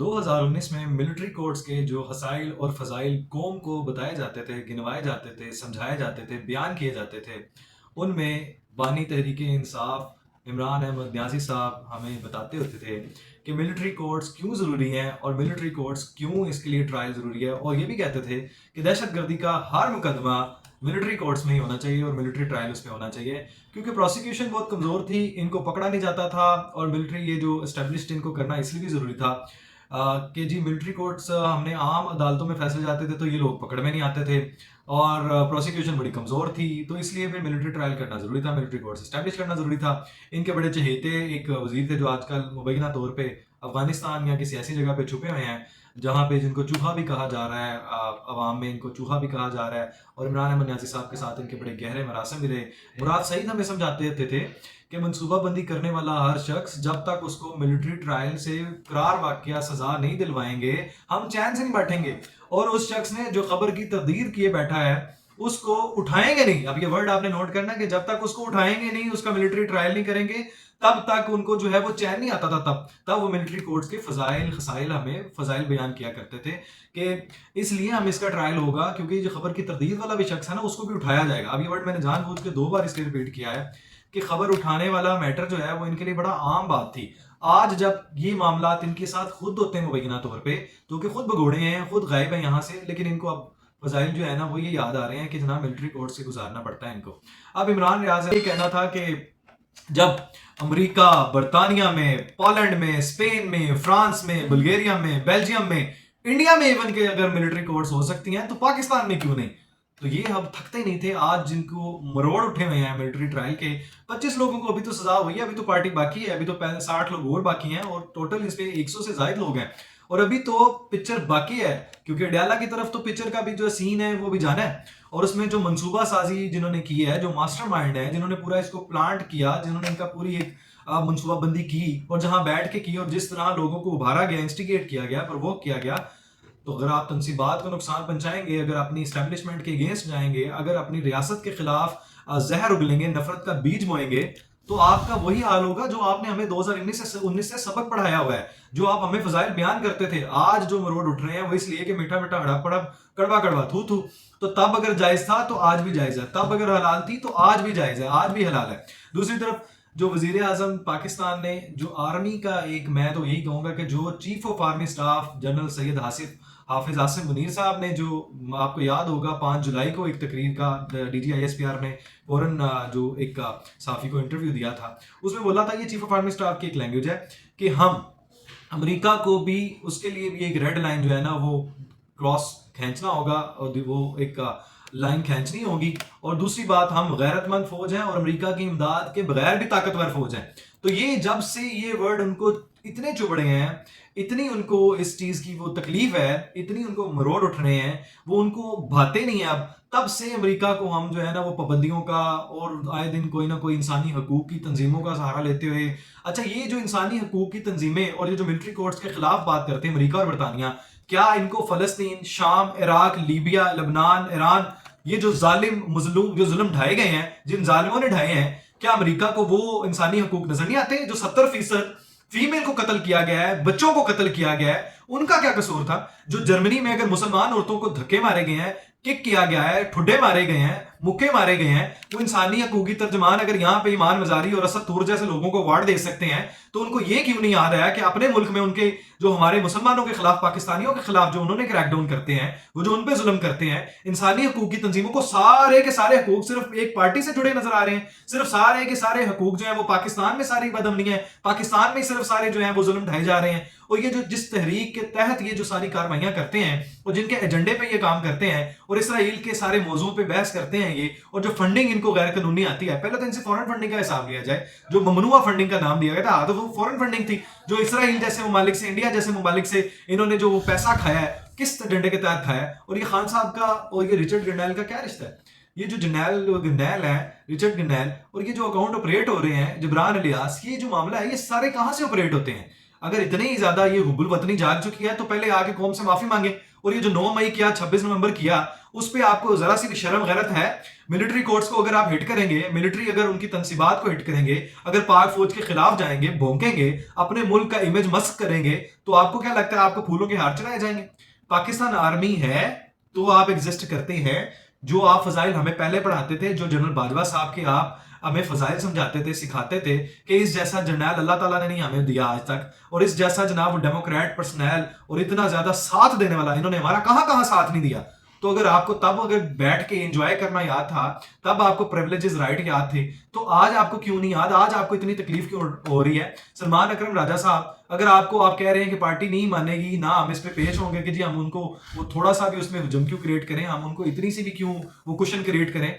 2019 میں military courts کے جو حسائل اور فضائل قوم کو بتائے جاتے تھے، گنوائے جاتے تھے، سمجھائے جاتے تھے، بیان کیے جاتے تھے، ان میں بانی تحریک انصاف عمران احمد نیازی صاحب ہمیں بتاتے ہوتے تھے کہ ملٹری کورٹس کیوں ضروری ہیں اور ملٹری کورٹس کیوں اس کے لیے ٹرائل ضروری ہے، اور یہ بھی کہتے تھے کہ دہشت گردی کا ہر مقدمہ ملٹری کورٹس میں ہی ہونا چاہیے اور ملٹری ٹرائل اس میں ہونا چاہیے، کیونکہ پروسیکیوشن بہت کمزور تھی، ان کو پکڑا نہیں جاتا تھا، اور ملٹری یہ جو اسٹیبلشڈ ان کو کرنا اس لیے بھی ضروری تھا کہ جی ملٹری کورٹس ہم نے عام عدالتوں میں فیصلے جاتے تھے تو یہ لوگ پکڑ میں نہیں آتے تھے، اور پروسیکیوشن بڑی کمزور تھی، تو اس لیے پھر ملٹری ٹرائل کرنا ضروری تھا، ملٹری کورٹس اسٹیبلش کرنا ضروری تھا۔ ان کے بڑے چہیتے ایک وزیر تھے جو آج کل مبینہ طور پہ افغانستان یا کسی ایسی جگہ پہ چھپے ہوئے ہیں جہاں پہ جن کو چوہا بھی کہا جا رہا ہے، عوام میں ان کو چوہا بھی کہا جا رہا ہے، اور عمران احمد نیازی صاحب کے ساتھ ان کے بڑے گہرے مراسم بھی رہے۔ مراد سعید ہمیں سمجھاتے تھے کہ منصوبہ بندی کرنے والا ہر شخص جب تک اس کو ملٹری ٹرائل سے قرار واقعہ سزا نہیں دلوائیں گے ہم چین سے نہیں بیٹھیں گے، اور اس شخص نے جو خبر کی تقدیر کیے بیٹھا ہے اس کو اٹھائیں گے نہیں۔ اب یہ ورڈ آپ نے نوٹ کرنا کہ جب تک اس کو اٹھائیں گے نہیں، اس کا ملٹری ٹرائل نہیں کریں گے، تب تک ان کو جو ہے وہ چین نہیں آتا تھا۔ تب وہ ملٹری کورٹس کے فضائل خسائل ہمیں فضائل بیان کیا کرتے تھے کہ اس لیے ہم اس کا ٹرائل ہوگا کیونکہ جو خبر کی تردید والا بھی شخص ہے نا اس کو بھی اٹھایا جائے گا۔ اب یہ ورڈ میں نے جان بوجھ کے 2 بار اس لیے ریپیٹ کیا ہے کہ خبر اٹھانے والا میٹر جو ہے وہ ان کے لیے بڑا عام بات تھی۔ آج جب یہ معاملات ان کے ساتھ خود ہوتے ہیں مبینہ طور پہ، تو کہ خود بگوڑے ہیں، خود غائب ہیں یہاں سے، لیکن ان کو اب فضائل جو ہے نا وہ یہ یاد آ رہے ہیں کہ جناب ملٹری کورٹ سے گزارنا پڑتا ہے ان کو۔ اب عمران ریاض یہ کہنا تھا کہ جب امریکہ، برطانیہ میں، پولینڈ میں، اسپین میں، فرانس میں، بلغیریا میں، بیلجیم میں، انڈیا میں ایون کہ اگر ملٹری کورٹس ہو سکتی ہیں تو پاکستان میں کیوں نہیں؟ تو یہ اب تھکتے نہیں تھے۔ آج جن کو مروڑ اٹھے ہوئے ہیں ملٹری ٹرائل کے، 25 لوگوں کو ابھی تو سزا ہوئی ہے، ابھی تو پارٹی باقی ہے، ابھی تو 60 لوگ اور باقی ہیں، اور ٹوٹل اس پہ 100 سے زائد لوگ ہیں، اور ابھی تو پکچر باقی ہے، کیونکہ اڈیالہ کی طرف تو پکچر کا بھی جو سین ہے وہ بھی جانا ہے، اور اس میں جو منصوبہ سازی جنہوں نے کی ہے، جو ماسٹر مائنڈ ہے، جنہوں نے پورا اس کو پلانٹ کیا، جنہوں نے ان کا پوری ایک منصوبہ بندی کی، اور جہاں بیٹھ کے کی، اور جس طرح لوگوں کو ابھارا گیا، انسٹیگیٹ کیا گیا، پرووک کیا گیا، تو اگر آپ تنصیبات کو نقصان پہنچائیں گے، اگر اپنی اسٹیبلشمنٹ کے اگینسٹ جائیں گے، اگر اپنی ریاست کے خلاف زہر اگلیں گے، نفرت کا بیج بوئیں گے، تو آپ کا وہی حال ہوگا جو آپ نے ہمیں 2019 سے سبق پڑھایا ہوا ہے، جو آپ ہمیں فضائل بیان کرتے تھے۔ آج جو مروڑ اٹھ رہے ہیں وہ اس لیے کہ میٹھا میٹھا ہڑپ پڑپ کڑوا کڑوا تھو تھو، تو تب اگر جائز تھا تو آج بھی جائز ہے، تب اگر حلال تھی تو آج بھی جائز ہے، آج بھی حلال ہے۔ دوسری طرف جو وزیر اعظم پاکستان نے جو آرمی کا ایک، میں تو یہی کہوں گا کہ جو chief of army staff general Syed Hafiz Asim Munir صاحب نے، جو آپ کو یاد ہوگا 5 جولائی کو ایک تقریر کا D G I S P R نے فوراً جو ایک صحافی کو انٹرویو دیا تھا، اس میں بولا تھا، یہ چیف آف آرمی سٹاف کی ایک لینگویج ہے کہ ہم امریکہ کو بھی اس کے لیے بھی ایک ریڈ لائن جو ہے نا وہ کراس کھینچنا ہوگا، اور وہ ایک لائن کھینچنی ہوگی، اور دوسری بات ہم غیرت مند فوج ہیں اور امریکہ کی امداد کے بغیر بھی طاقتور فوج ہیں۔ تو یہ جب سے یہ ورڈ ان کو اتنے چبھ رہے ہیں، اتنی ان کو اس چیز کی وہ تکلیف ہے، اتنی ان کو مروڑ اٹھ رہے ہیں، وہ ان کو بھاتے نہیں ہیں اب، تب سے امریکہ کو ہم جو ہے نا وہ پابندیوں کا اور آئے دن کوئی نہ کوئی انسانی حقوق کی تنظیموں کا سہارا لیتے ہوئے، اچھا یہ جو انسانی حقوق کی تنظیمیں اور یہ جو ملٹری کورٹس کے خلاف بات کرتے ہیں امریکہ اور برطانیہ، کیا ان کو فلسطین، شام، عراق، لیبیا، لبنان، ایران، یہ جو ظالم مظلوم جو ظلم ڈھائے گئے ہیں، جن ظالموں نے ڈھائے ہیں، کیا امریکہ کو وہ انسانی حقوق نظر نہیں آتے؟ جو 70% فیمیل کو قتل کیا گیا ہے، بچوں کو قتل کیا گیا ہے، ان کا کیا قصور تھا؟ جو جرمنی میں اگر مسلمان عورتوں کو دھکے مارے گئے ہیں، کک کیا گیا ہے، ٹھڈے مارے گئے ہیں، مکے مارے گئے ہیں، وہ انسانی حقوقی ترجمان اگر یہاں پہ ایمان مزاری اور اسد طور جیسے لوگوں کو وارڈ دے سکتے ہیں، تو ان کو یہ کیوں نہیں یاد آیا کہ اپنے ملک میں ان کے جو ہمارے مسلمانوں کے خلاف، پاکستانیوں کے خلاف جو انہوں نے کریک ڈاؤن کرتے ہیں، وہ جو ان پہ ظلم کرتے ہیں، انسانی حقوق کی تنظیموں کو سارے کے سارے حقوق صرف ایک پارٹی سے جڑے نظر آ رہے ہیں، صرف سارے کے سارے حقوق جو ہیں وہ پاکستان میں ساری بدامنی ہے، پاکستان میں صرف سارے جو ہیں وہ ظلم ڈھائے جا رہے ہیں، اور یہ جو جس تحریک کے تحت یہ جو ساری کارروائیاں کرتے ہیں اور جن کے ایجنڈے پہ یہ کام کرتے ہیں اور اسرائیل کے سارے موضوع پہ بحث کرتے ہیں یہ، اور جو فنڈنگ ان کو غیر قانونی آتی ہے، پہلے تو ان سے فورن فنڈنگ کا حساب لیا جائے، جو ممنوعہ فنڈنگ کا نام دیا گیا تھا، تو وہ فورن فنڈنگ تھی، جو اسرائیل جیسے ممالک سے، انڈیا جیسے ممالک سے انہوں نے جو وہ پیسہ کھایا ہے، کس ایجنڈے کے تحت کھایا ہے؟ اور یہ خان صاحب کا اور یہ رچرڈ گرنیل کا کیا رشتہ ہے؟ یہ جو گرنیل ہے، رچرڈ گرنیل، اور یہ جو اکاؤنٹ آپریٹ ہو رہے ہیں جبران الیاس، یہ جو معاملہ ہے یہ سارے کہاں سے آپریٹ ہوتے ہیں؟ اگر اتنے ہی زیادہ یہ حب الوطنی جاگ چکی ہے تو پہلے آ کے قوم سے معافی مانگے. اور یہ جو 9 مئی کیا 26 نومبر کیا اس پہ آپ کو ذرا سی بھی شرم غیرت ہے؟ ملٹری کورٹس کو اگر آپ ہٹ کریں گے, ملٹری اگر ان کی تنصیبات کو ہٹ کریں گے, اگر پاک فوج کے خلاف جائیں گے, بھونکیں گے, اپنے ملک کا امیج مسخ کریں گے, تو آپ کو کیا لگتا ہے آپ کو پھولوں کے ہار چڑھائے جائیں گے؟ پاکستان آرمی ہے تو آپ ایگزسٹ کرتے ہیں. جو آپ فضائل ہمیں پہلے پڑھاتے تھے, جو جنرل باجوہ صاحب کے آپ ہمیں فضائل سمجھاتے تھے, سکھاتے تھے کہ اس جیسا جرنیل اللہ تعالیٰ نے نہیں ہمیں دیا آج تک, اور اس جیسا جناب ڈیموکریٹ پرسنل اور اتنا زیادہ ساتھ دینے والا انہوں نے ہمارا کہاں کہاں ساتھ نہیں دیا. تو اگر آپ کو تب اگر بیٹھ کے انجوائے کرنا یاد تھا, تب آپ کو پریولیجز رائٹ یاد تھے, تو آج آپ کو کیوں نہیں یاد؟ آج آپ کو اتنی تکلیف کیوں ہو رہی ہے؟ سلمان اکرم راجہ صاحب, اگر آپ کو آپ کہہ رہے ہیں کہ پارٹی نہیں مانے گی, نہ ہم اس پہ پیش ہوں گے کہ جی ہم ان کو وہ تھوڑا سا بھی اس میں حجم کیوں کریٹ کریں, ہم ان کو اتنی سی بھی کیوں وہ کوشن کریٹ کریں,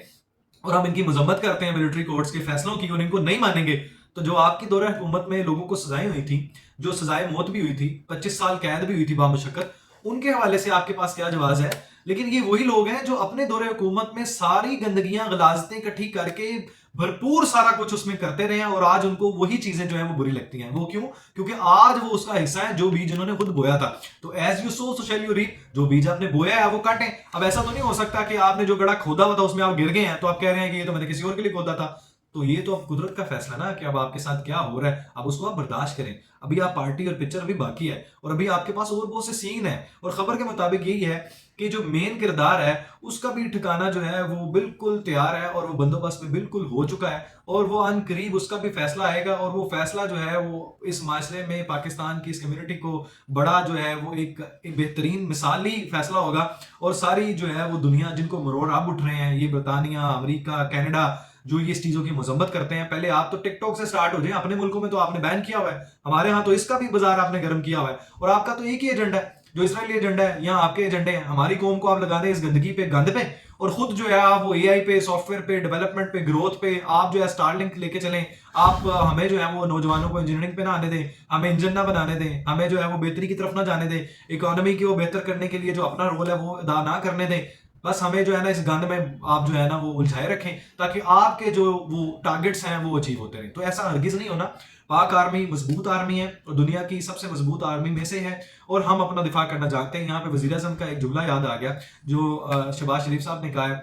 اور ہم ان کی مذمت کرتے ہیں ملٹری کورٹس کے فیصلوں کی اور ان کو نہیں مانیں گے, تو جو آپ کی دورہ حکومت میں لوگوں کو سزائیں ہوئی تھی, جو سزائے موت بھی ہوئی تھی, 25 سال قید بھی ہوئی تھی بامشقت, ان کے حوالے سے آپ کے پاس کیا جواز ہے؟ لیکن یہ وہی لوگ ہیں جو اپنے دور حکومت میں ساری گندگیاں غلاظتیں اکٹھی کر کے بھرپور سارا کچھ اس میں کرتے رہے ہیں, اور آج ان کو وہی چیزیں جو ہیں وہ بری لگتی ہیں. وہ کیوں؟ کیونکہ آج وہ اس کا حصہ ہے جو بیج انہوں نے خود بویا تھا. تو as you sow so shall you reap, جو بیج آپ نے بویا ہے وہ کاٹیں. اب ایسا تو نہیں ہو سکتا کہ آپ نے جو گڑھا کھودا ہوا تھا اس میں آپ گر گئے ہیں تو آپ کہہ رہے ہیں کہ یہ تو میں نے کسی اور کے لیے کھودا تھا. تو یہ تو اب قدرت کا فیصلہ نا کہ اب آپ کے ساتھ کیا ہو رہا ہے, اب اس کو آپ برداشت کریں. ابھی آپ پارٹی اور پکچر ابھی باقی ہے, اور ابھی آپ کے پاس اور بہت سے سین ہے, اور خبر کے مطابق یہی ہے کہ جو مین کردار ہے اس کا بھی ٹھکانہ جو ہے وہ بالکل تیار ہے, اور وہ بندوبست میں بالکل ہو چکا ہے, اور وہ ان قریب اس کا بھی فیصلہ آئے گا. اور وہ فیصلہ جو ہے وہ اس معاشرے میں پاکستان کی اس کمیونٹی کو بڑا جو ہے وہ ایک بہترین مثالی فیصلہ ہوگا. اور ساری جو ہے وہ دنیا جن کو مروڑ اب اٹھ رہے ہیں, یہ برطانیہ, امریکہ, کینیڈا, جو یہ اس چیزوں کی مذمت کرتے ہیں, پہلے آپ تو ٹک ٹاک سے سٹارٹ ہو جائیں. اپنے ملکوں میں تو آپ نے بین کیا ہوا ہے, ہمارے ہاں تو اس کا بھی بازار آپ نے گرم کیا ہوا ہے, اور آپ کا تو ایک ہی ایجنڈا ہے جو اسرائیلی ایجنڈا ہے. یہاں آپ کے ایجنڈے ہیں, ہماری قوم کو آپ لگا دیں اس گندگی پہ, گند پہ, اور خود جو ہے آپ وہ اے آئی پہ, سافٹ ویئر پہ, ڈیولپمنٹ پہ, گروتھ پہ آپ جو ہے اسٹار لنک لے کے چلیں. آپ ہمیں جو ہے وہ نوجوانوں کو انجینئرنگ پہ نہ آنے دیں, ہمیں انجن نہ بنانے دیں, ہمیں جو ہے وہ بہتری کی طرف نہ جانے دیں, اکانومی کو بہتر کرنے کے لیے جو اپنا رول ہے وہ ادا نہ کرنے دیں. بس ہمیں جو ہے نا اس گند میں آپ جو ہے نا وہ الجھائے رکھیں تاکہ آپ کے جو وہ ٹارگٹس ہیں وہ اچیو ہوتے رہیں. تو ایسا ہرگز نہیں ہونا. پاک آرمی مضبوط آرمی ہے, اور دنیا کی سب سے مضبوط آرمی میں سے ہے, اور ہم اپنا دفاع کرنا چاہتے ہیں. یہاں پہ وزیر اعظم کا ایک جملہ یاد آ گیا جو شہباز شریف صاحب نے کہا ہے,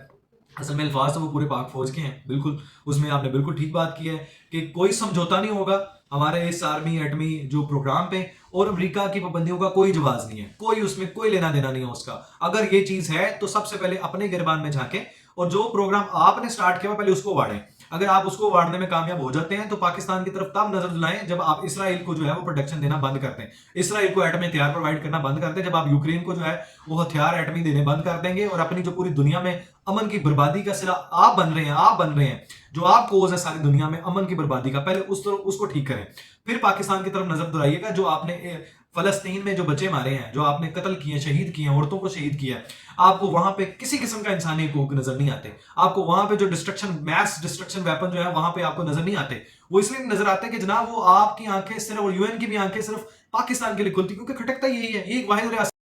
اصل میں الفاظ تو وہ پورے پاک فوج کے ہیں, بالکل اس میں آپ نے بالکل ٹھیک بات کی ہے کہ کوئی سمجھوتا نہیں ہوگا ہمارے اس آرمی ایٹمی جو پروگرام پہ, اور امریکہ کی پابندیوں کا کوئی جواز نہیں ہے, کوئی اس میں کوئی لینا دینا نہیں ہے اس کا. اگر یہ چیز ہے تو سب سے پہلے اپنے گربان میں جھانکیں, اور جو پروگرام آپ نے سٹارٹ کیا پہلے اس کو واڑیں. اگر آپ اس کو واڑنے میں کامیاب ہو جاتے ہیں تو پاکستان کی طرف تب نظر دلائیں جب آپ اسرائیل کو جو ہے وہ پروٹیکشن دینا بند کرتے ہیں, اسرائیل کو ایٹمی ہتھیار پرووائڈ کرنا بند کرتے ہیں, جب آپ یوکرین کو جو ہے وہ ہتھیار ایٹمی دینے بند کر دیں گے, اور اپنی جو پوری دنیا میں امن کی بربادی کا سلا آپ بن رہے ہیں, جو آپ کوز ہے ساری دنیا میں امن کی بربادی کا, پہلے اس کو ٹھیک کریں. پھر پاکستان کی طرف نظر دلائیے گا. جو آپ نے فلسطین میں جو بچے مارے ہیں, جو آپ نے قتل کیے, شہید کیے ہیں, عورتوں کو شہید کیا ہے, آپ کو وہاں پہ کسی قسم کا انسانی حقوق نظر نہیں آتے. آپ کو وہاں پہ جو میس ڈسٹرکشن ویپن جو ہے وہاں پہ آپ کو نظر نہیں آتے. وہ اس لیے نظر آتے ہیں کہ جناب وہ آپ کی آنکھیں صرف, اور یو این کی بھی آنکھیں صرف پاکستان کے لیے کھلتی, کیونکہ کھٹکتا یہی ہے, یہ ایک واحد ریاست